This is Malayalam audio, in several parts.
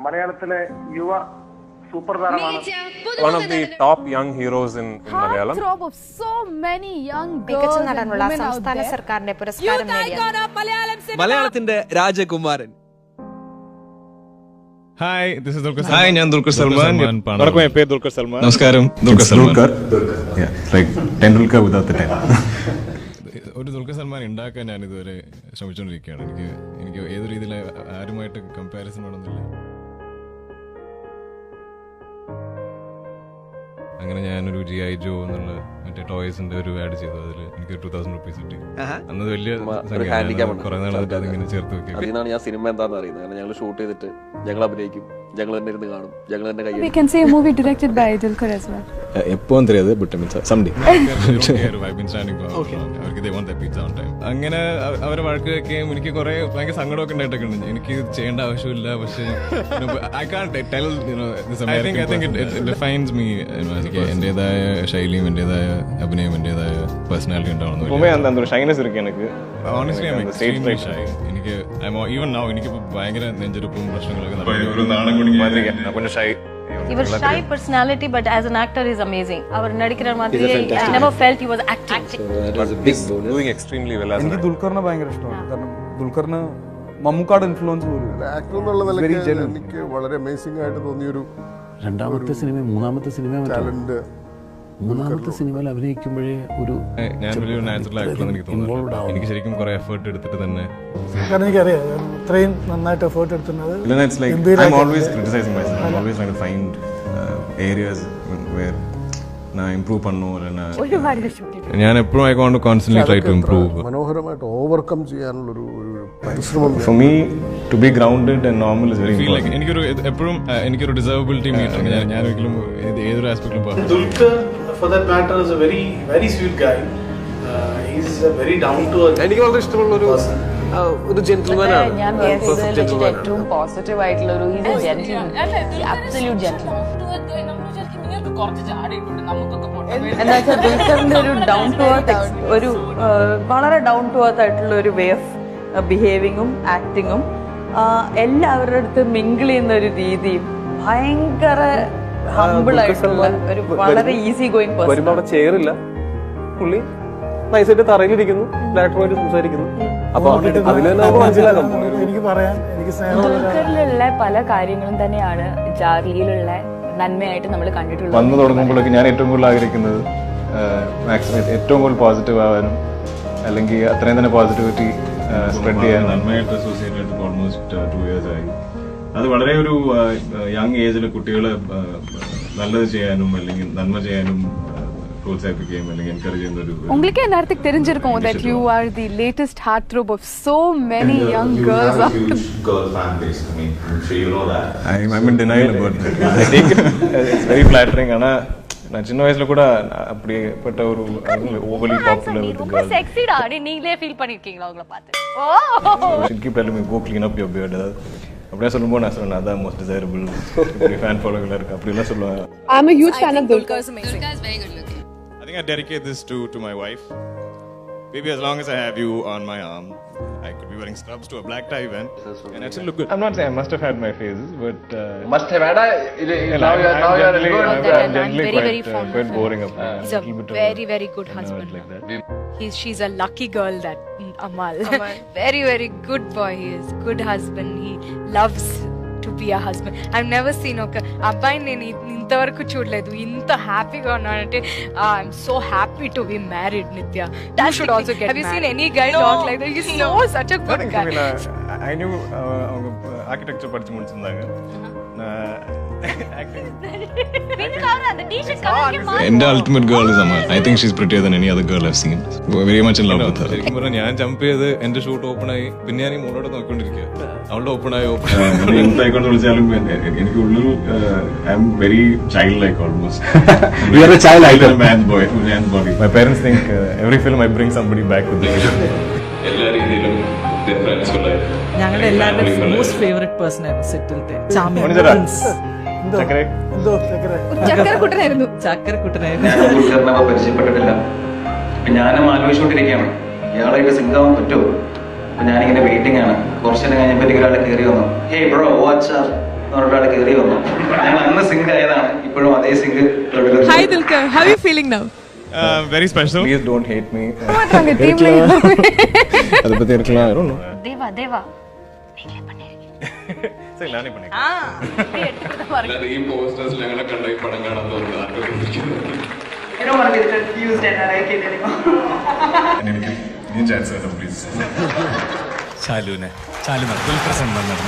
മലയാളത്തിലെ യുവ സൂപ്പർ താരമാണ്. One of the top young heroes in Malayalam. Heartthrob of so many young girls. മികച്ച നടനുള്ള സംസ്ഥാന സർക്കാരിന്റെ പുരസ്കാരം നേടിയ മലയാളത്തിന്റെ രാജകുമാരൻ. Hi, this is Dulquer. Hi, ഞാൻ ദുൽഖർ സൽമാൻ. വണക്കം, എൻ പേര് ദുൽഖർ സൽമാൻ. നമസ്കാരം, ദുൽഖർ സൽമാൻ. ഒരു ദുൽഖർ സൽമാൻ ഉണ്ടാക്കാൻ ഞാൻ ഇതുവരെ ശ്രമിച്ചുകൊണ്ടിരിക്കുകയാണ്. എനിക്ക് ഏത് രീതിയിൽ ആരുമായിട്ട് കമ്പാരിസൺ വേണമെന്നില്ല. അങ്ങനെ ഞാനൊരു GI ജോ എന്നുള്ള മറ്റേ ടോയ്സിന്റെ ഒരു ആഡ് ചെയ്തു. അതിൽ എനിക്ക് 2000 rupees കിട്ടി. അന്നത് വലിയ കുറെ നാളായിട്ട് അതിങ്ങനെ ചേർത്ത് വെക്കും. അതിനാണ് ഞാൻ സിനിമ എന്താണെന്ന് അറിയുന്നത്. കാരണം ഞങ്ങൾ ഷൂട്ട് ചെയ്തിട്ട് ഞങ്ങൾ അഭിനയിക്കും, ഞങ്ങൾ തന്നെ ഇരുന്ന് കാണും, ഞങ്ങൾ തന്നെ കൈ. We can say a movie directed by Dulquer as well. എപ്പോഴും தெரியாது, but someday. I've been standing for അവർക്ക് they want their pizza on time. അങ്ങനെ അവരെ വഴക്ക് വെക്കുകയും എനിക്ക് കുറെ ഭയങ്കര സങ്കടമൊക്കെ ഉണ്ടായിട്ടൊക്കെ ഉണ്ട്. എനിക്ക് ചെയ്യേണ്ട ആവശ്യമില്ല, പക്ഷേ I can't tell, this American. I think it defines me. എന്റേതായ ശൈലിയും എന്റേതായ അഭിനയം എന്റേതായ പേഴ്സണാലിറ്റി ഉണ്ടാവണം. Honestly, I'm extremely shy. Even now എനിക്കിപ്പോ ഭയങ്കര നെഞ്ചെടുപ്പും പ്രശ്നങ്ങളൊക്കെ. He was shy personality, but as an actor he's amazing. Our Nadikiran Madri, I never felt he was acting. So that was a big bonus. Doing extremely well as an actor. എനിക്ക് ദുൽഖറിനെ ഭയങ്കര ഇഷ്ടമാണ്. കാരണം ദുൽഖറിന് മമ്മൂക്കാട് ഇൻഫ്ലുവൻസ് പോലും ആക്ടർ എന്നുള്ള നിലയ്ക്ക് എനിക്ക് വളരെ അമേസിംഗ് ആയിട്ട് തോന്നിയൊരു രണ്ടാമത്തെ സിനിമ മൂന്നാമത്തെ സിനിമ ടാലന്റ്. മൂന്നാമത്തെ സിനിമയിൽ അഭിനയിക്കുമ്പോഴേ ഒരു ഞാൻ വലിയൊരു നാച്ചുറൽ ആക്ടർ എനിക്ക് തോന്നുന്നു. എനിക്ക് ശരിക്കും കുറെ എഫേർട്ട് എടുത്തിട്ട് തന്നെ. കാരണം എനിക്കറിയാം ഇത്രയും നന്നായിട്ട് എഫേർട്ട് എടുക്കുന്നത്. I'm always criticizing myself. I'm always trying to find areas where I improve pannu. ഞാൻ എപ്പോഴും I want to constantly try to improve. മനോഹരമായിട്ട് ഓവർകം ചെയ്യാനുള്ള ഒരു പരിശ്രമം. For me to be grounded and normal is very important. എനിക്കൊരു എപ്പോഴും എനിക്കൊരു ഡിസർവബിലിറ്റി മീറ്റർ. ഞാൻ ഒരിക്കലും ഏതൊരു ആസ്പെക്റ്റിലും പോകും. Dulquer for that matter is a very very sweet guy. He's a very down to earth. എനിക്ക് വളരെ ഇഷ്ടമുള്ള ഒരു ജെന്റിൽമാൻ ആണ്. ഞാൻ ഏറ്റവും പോസിറ്റീവ് ആയിട്ടുള്ള ഒരു അബ്സല്യൂട്ട് ജെന്റിൽമാൻ. എന്നുവെച്ചാൽ ദുൽഖറിന്റെ ഒരു ഡൗൺ ടു എർത്ത്, ഒരു വളരെ ഡൗൺ ടു എർത്ത് ആയിട്ടുള്ള ഒരു വേ ഓഫ് ബിഹേവിങ്ങും ആക്ടിങ്ങും എല്ലാവരുടെ അടുത്ത് മിങ്കിൾ ചെയ്യുന്ന ഒരു രീതിയും ഭയങ്കര ഹംബിൾ ആയിട്ടുള്ള ഒരു വളരെ ഈസി ഗോയിങ് പേഴ്സൺ. അവിടെ ചെയറില്ല, പുള്ളി നൈസായിട്ട് തറയിലിരിക്കുന്നു, ഡയറക്ടറുമായിട്ട് സംസാരിക്കുന്നു. അപ്പൊ അതിന് മനസ്സിലാക്കാം. എനിക്ക് പറയാൻ എനിക്ക് ദുൽഖറിലുള്ള പല കാര്യങ്ങളും തന്നെയാണ് ജാർലിയിലുള്ള നന്മയായിട്ട് നമ്മൾ കണ്ടിട്ടുള്ളത്. വന്നു തുടങ്ങുമ്പോഴേക്ക് ഞാൻ ഏറ്റവും കൂടുതൽ ആഗ്രഹിക്കുന്നത് ഏറ്റവും കൂടുതൽ പോസിറ്റീവ് ആവാനും, അല്ലെങ്കിൽ അത്രയും തന്നെ പോസിറ്റിവിറ്റി സ്പ്രെഡ് ചെയ്യാൻ. നന്മയായിട്ട് അസോസിയേറ്റ് ആയിട്ട് ഓൾമോസ്റ്റ് 2 years ആയി. അത് വളരെ ഒരു യങ് ഏജിൽ കുട്ടികളെ നല്ലത് ചെയ്യാനും അല്ലെങ്കിൽ നന്മ ചെയ്യാനും പ്രോത്സാഹിപ്പിക്കുകയും അല്ലെങ്കിൽ എൻകറേജ് ചെയ്യുന്ന ഒരു. உங்களுக்கு எல்லாத்துக்கும் தெரிஞ்சிருக்கும் that you are the latest heartthrob of so many young girls. Girl fan base. I mean, I'm sure you know that. I'm in denial about that. I think it's very flattering. நான் சின்ன வயசுல கூட அப்படிப்பட்ட ஒரு ஓவலி பாப்புலர் வித் ரொம்ப செக்ஸிடா நீங்களே ஃபீல் பண்ணிருக்கீங்களா உங்களை பார்த்து? ஓ should keep telling me go clean up your beard. அப்படியே சொல்லும்போது நான் சொன்னேன் அதான் மோஸ்ட் டிசைரபிள் ஃபேன் ஃபாலோவர்ல இருக்கு அப்படிலாம் சொல்லுவாங்க. I'm a huge fan of Dulquer. Dulquer is very good looking. I think I dedicate this to my wife. Baby, as long as I have you on my arm, I could be wearing scrubs to a black tie event and I still look good. I'm not saying I must have had my phases, but Must have had now you are quite boring up. He's a very very good husband. Like that. She's a lucky girl, that Amal. Very very good boy. He is good husband. He loves to be a husband. I've never seen abbai nenu intavaraku chudaledu inta happy ga unnante. I'm so happy to be married, Nitya. You should also get married. Have you seen any guy talk like that? He's so such a good guy. I knew architecture படிச்சு முடிச்சிருந்தாங்க. എന്റെ ultimate girl is Amal. I think she's prettier than any other girl I've seen. Very much in love with her. ഞാൻ ജമ്പ് ചെയ്ത് എന്റെ ഷൂട്ട് ഓപ്പൺ ആയി, പിന്നെ ഞാൻ ഈ മോളോട് നോക്കിക്കൊണ്ടിരിക്കുക. അവളുടെ ഓപ്പൺ ആയി ആയിക്കൊണ്ട് വിളിച്ചാലും എനിക്ക് ഉള്ളിൽ I am very child like almost. You are a child, I am a man's boy, man's body. My parents think every film I bring somebody back with me. എല്ലാ രീതിയിലും ഡിഫറൻസ് ഉള്ള ഞങ്ങളുടെ എല്ലാവരുടെയും മോസ്റ്റ് ഫേവറേറ്റ് പേഴ്സൺ ആയിരുന്നു സെറ്റിലത്തെ ചക്കരക്കുട്ടനായിരുന്നു. പരിചയപ്പെട്ടിട്ടില്ല. ഞാനും ആലോചിച്ചുകൊണ്ടിരിക്കുകയാണ് ഇയാളായിട്ട് സിങ്കാവാൻ പറ്റുമോ. അപ്പൊ ഞാനിങ്ങനെ വെയിറ്റിംഗ് ആണ്. കുറച്ചു നേരം കഴിഞ്ഞപ്പോഴത്തേക്ക് ഒരാൾ കയറി വന്നു. ഹേ ബ്രോ വാട്ട്സ് അപ്പ് ഒരാൾ കയറി വന്നു. ഞങ്ങൾ അന്ന് സിങ്ക് ആയതാണ്, ഇപ്പോഴും അതേ സിങ്ക് തുടരുന്നു. Hi Dulquer, how are you feeling now? Very special. Please don't hate me. அதை பத்தி இருக்கலாம். I don't know. Deva Deva சரி நானே பண்ணேன். ഈ പോസ്റ്റേഴ്സ് ഞങ്ങളെ കണ്ട ഈ പടം കാണാൻ തോന്നുന്നു. എനിക്ക് നീ ചാൻസ് തരാം പ്ലീസ്.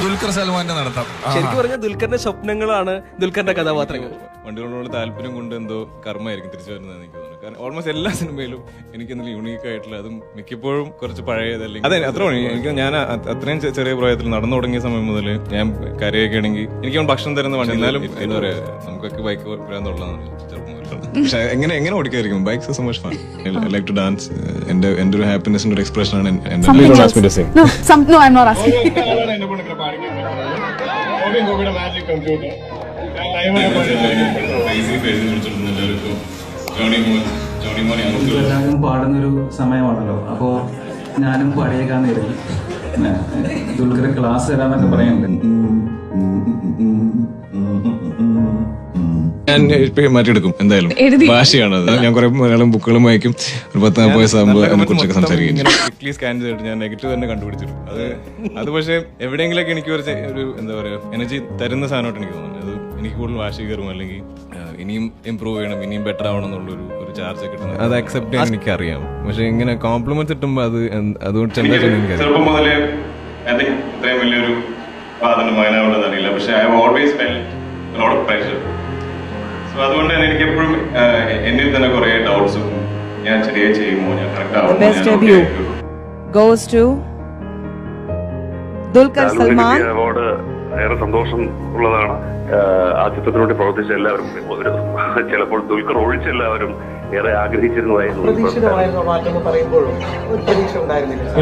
ദുൽഖർ സൽമാന്റെ നടത്താം. ശരിക്കും പറഞ്ഞാൽ ദുൽഖറിന്റെ സ്വപ്നങ്ങളാണ് ദുൽഖറിന്റെ കഥാപാത്രങ്ങൾ. വണ്ടികളോട് താല്പര്യം കൊണ്ട് എന്തോ കർമ്മമായിരിക്കും തിരിച്ചു വരുന്നത് എനിക്ക് തോന്നുന്നു. കാരണം ഓൾമോസ്റ്റ് എല്ലാ സിനിമയിലും എനിക്ക് എന്തെങ്കിലും യൂണീക്ക് ആയിട്ടുള്ള, അതും മിക്കപ്പോഴും കുറച്ച് പഴയതല്ലെങ്കിൽ അതെ അത്ര എനിക്ക് ഞാൻ അത്രയും ചെറിയ പ്രായത്തിൽ നടന്നു തുടങ്ങിയ സമയം മുതൽ ഞാൻ കരയൊക്കെ ആണെങ്കിൽ എനിക്ക് ഭക്ഷണം തരുന്ന വണ്ടി. എന്നാലും എന്താ പറയാ, നമുക്കൊക്കെ ബൈക്ക് വരാന്നുള്ളതാണ് ചെറുപ്പം. പക്ഷെ എങ്ങനെ ഓടിക്കായിരിക്കും bikes so much fun. I like to dance. എന്റെ ഒരു ഹാപ്പിനെസിന്റെ ഒരു എക്സ്പ്രഷൻ ആണ്. No, I'm not asking. എല്ലാവരും പാടുന്നൊരു സമയമാണല്ലോ, അപ്പോ ഞാനും പാടിയേക്കാന്ന് കരുതി. ദുൽഖർ ക്ലാസ് തരാന്നൊക്കെ പറയുന്നുണ്ട്. ഞാൻ ഇപ്പൊ മാറ്റിയെടുക്കും എന്തായാലും. ഭാഷയാണ് അത്. ഞാൻ കുറെ മലയാളം ബുക്കുകളും വായിക്കും. ഒരു 10-40 വയസ്സാകുമ്പോൾ അതിനെ കുറിച്ചൊക്കെ സംസാരിക്കും. സ്കാൻ ചെയ്തിട്ട് ഞാൻ നെഗറ്റീവ് തന്നെ കണ്ടുപിടിച്ചിട്ടു. അത് പക്ഷേ എവിടെയെങ്കിലൊക്കെ എനിക്ക് ഒരു എന്താ പറയാ എനർജി തരുന്ന സാധനമായിട്ട് എനിക്ക് തോന്നുന്നു. അത് എനിക്ക് കൂടുതൽ വാശി കയറും, അല്ലെങ്കിൽ ഇനിയും ഇമ്പ്രൂവ് ചെയ്യണം, ഇനിയും ബെറ്റർ ആവണം എന്നുള്ളൊരു ചാർജ് കിട്ടുന്നത്. അത് അക്സെപ്റ്റ് ചെയ്യാൻ എനിക്കറിയാം. പക്ഷെ ഇങ്ങനെ കോംപ്ലിമെന്റ്സ് കിട്ടുമ്പോൾ അതുകൊണ്ട് ചെറുപ്പം മുതലേ ഇത്രയും വലിയൊരു മകനാവുള്ളത് അറിയില്ല. പക്ഷെ I have always felt lot of pressure. So അതുകൊണ്ട് തന്നെ എനിക്ക് എപ്പോഴും എന്നിൽ തന്നെ കുറെ ഡൗട്ട്സും, ഞാൻ ശരിയായി ചെയ്യുമോ, ഞാൻ കറക്റ്റ് ആവുമോ. Goes to Dulquer Salman. Award ഏറെ സന്തോഷം ഉള്ളതാണ്. ആ ചിത്രത്തിനോട് പ്രവർത്തിച്ച എല്ലാവരും, ചിലപ്പോൾ ദുൽഖർ ഒഴിച്ച എല്ലാവരും ഏറെ ആഗ്രഹിച്ചിരുന്നതായിരുന്നു.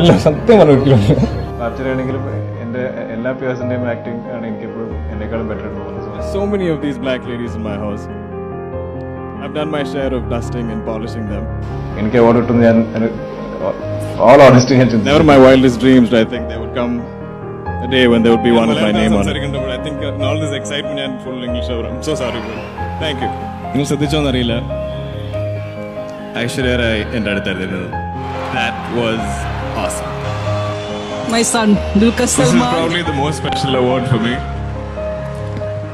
ഇല്ല, സത്യം പറഞ്ഞിരിക്കും. ആക്ച്വലിയാണെങ്കിലും എന്റെ എല്ലാ പേഴ്സന്റെയും ആക്ടിങ് ആണ് എനിക്കെപ്പോഴും എന്നെക്കാളും ബെറ്റർ തോന്നുന്നത്. So many of these black ladies in my house. I've done my share of dusting and polishing them. എനിക്ക് അവാർഡ് കിട്ടുന്ന ഞാൻ all honesty never my wildest dreams I think there would come a day when there would be one with my name on it. I think all this excitement and full English over. I'm so sorry bro. Thank you. നിങ്ങൾ ശ്രദ്ധിച്ചോന്ന് അറിയില്ല, ഐശ്വര്യ റായ് എന്റെ അടുത്തായിരുന്നു. That was awesome. My son Dulquer This is Salman. probably the most special award for me.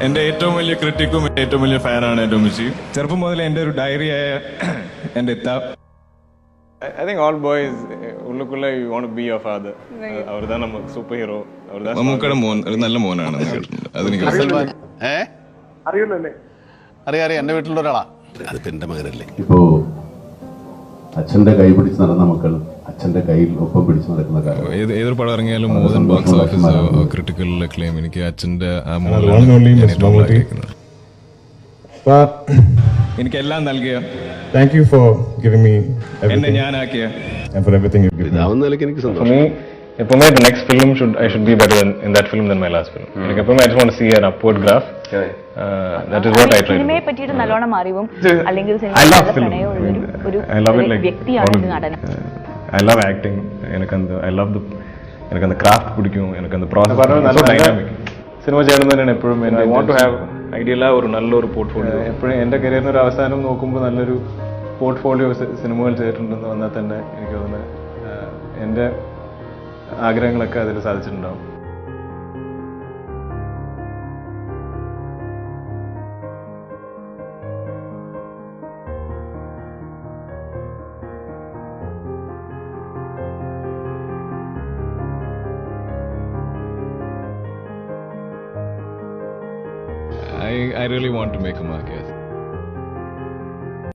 എന്റെ ഏറ്റവും വലിയ ക്രിറ്റിക്കും ഏറ്റവും വലിയ ഫാനാണ് എന്റെ ഉമ്മച്ചി. ചെറുപ്പം മുതൽ എന്റെ ഒരു ഡയറിയായ എന്റെ I think all boys ഉള്ളുക്കുള്ള you want to be your father. അവര്താണ് നമ്മ സൂപ്പർ ഹീറോ. മമ്മൂക്കയുടെ മോൻ ഒരു നല്ല മോനാണ്. അതെനിക്ക് അറിയില്ലല്ലേ? അറിയാം, എന്റെ വീട്ടിലുള്ള ഒരാളാ. അതിപ്പോ എന്റെ മകനല്ലേ. ഇപ്പോ അച്ഛന്റെ കൈ പിടിച്ച് നടന്ന മക്കൾ അച്ഛന്റെ കയ്യിൽ ഒപ്പം പിടിച്ചു നടക്കുന്ന കാര്യം. ഏതൊരു പടം ഇറങ്ങിയാലും more than box office critical acclaim എനിക്ക് അച്ഛന്റെ ആ എനിക്ക് എല്ലാം നൽകിയ thank you for giving me എന്നെ ഞാനാക്കിയ ഫോർ എവരിതിങ് യു ഗിവ്. എനിക്ക് സന്തോഷം. എപ്പോഴും the next film I should be better in that film than my last film. എനിക്ക് എപ്പോഴും I just want to see an upward graph. That is what I try. സിനിമയെ പറ്റിയിട്ട് നല്ലോണം അറിവും അല്ലെങ്കിൽ വ്യക്തിയാണ് നടൻ. I love acting. I love the craft പിടിക്കും. എനിക്കത് പ്രോസസ് നല്ല ഡൈനാമിക് സിനിമ ചെയ്യണം തന്നെയാണ് എപ്പോഴും. I want to have ഐഡിയല ഒരു നല്ലൊരു പോർട്ട്ഫോളിയോ. എപ്പോഴും എൻ്റെ കരിയറിന് ഒരു അവസാനം നോക്കുമ്പോൾ നല്ലൊരു പോർട്ട്ഫോളിയോ സിനിമകൾ ചെയ്തിട്ടുണ്ടെന്ന് വന്നാൽ തന്നെ എനിക്ക് തോന്നുന്നത് എൻ്റെ ആഗ്രഹങ്ങളൊക്കെ അതിൽ സാധിച്ചിട്ടുണ്ടാവും. I really want to make a mark, yes.